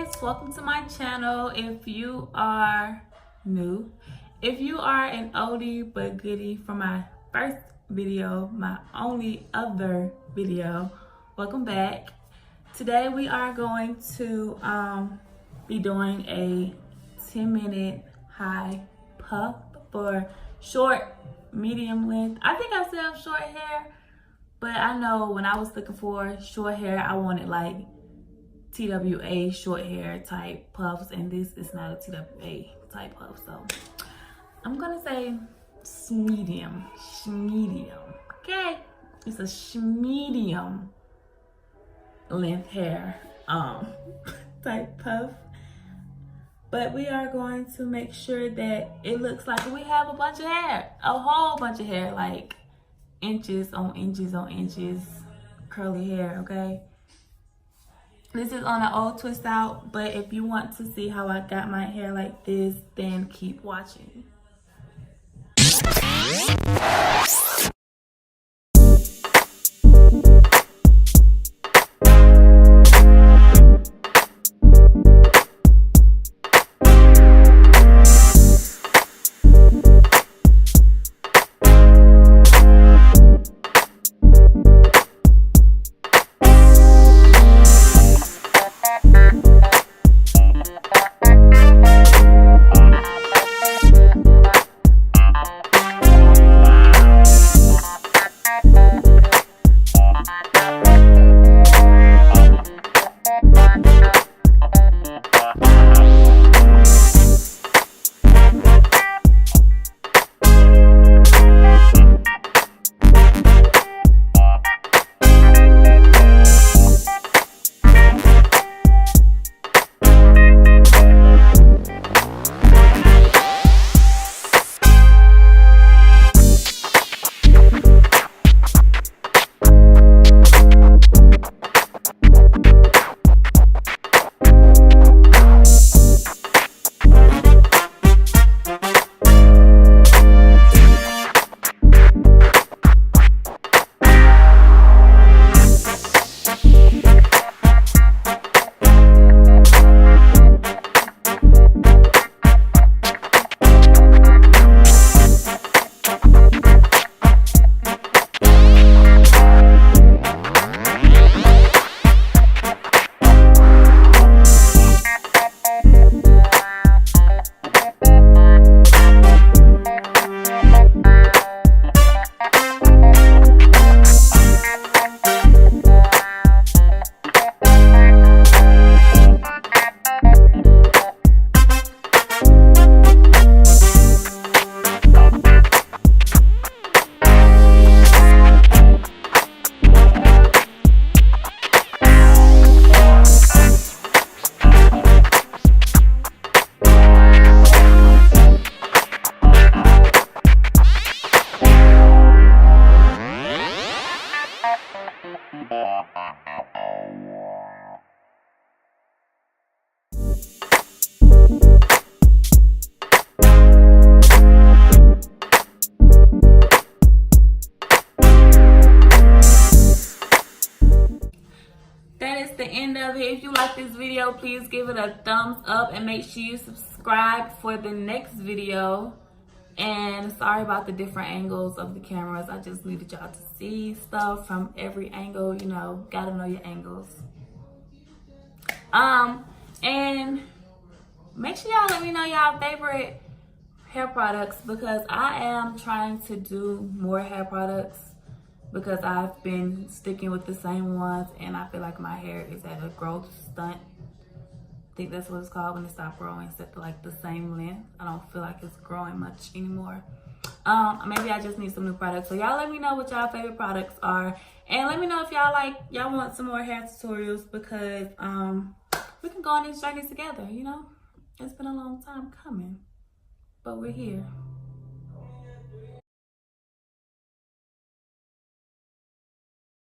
guys, welcome to my channel. If you are new, if you are an oldie but goodie from my first video, my only other video, welcome back. Today we are going to be doing a 10-minute high puff for short, medium length. I think I said short hair, but I know when I was looking for short hair, I wanted like TWA short hair type puffs, and this is not a TWA type puff, so I'm gonna say medium, okay? It's a medium length hair type puff, but we are going to make sure that it looks like we have a bunch of hair, a whole bunch of hair, like inches on inches on inches curly hair, okay? This is on an old twist out, but if you want to see how I got my hair like this, then keep watching. The end of it. If you like this video, please give it a thumbs up and make sure you subscribe for the next video. And sorry about the different angles of the cameras. I just needed y'all to see stuff from every angle, you know, gotta know your angles. And make sure y'all let me know y'all favorite hair products, because I am trying to do more hair products, because I've been sticking with the same ones and I feel like my hair is at a growth stunt. I think that's what it's called when it stops growing. It's at like the same length. I don't feel like it's growing much anymore. Maybe I just need some new products. So y'all let me know what y'all favorite products are, and let me know if y'all want some more hair tutorials, because we can go on these journeys together, you know? It's been a long time coming, but we're here.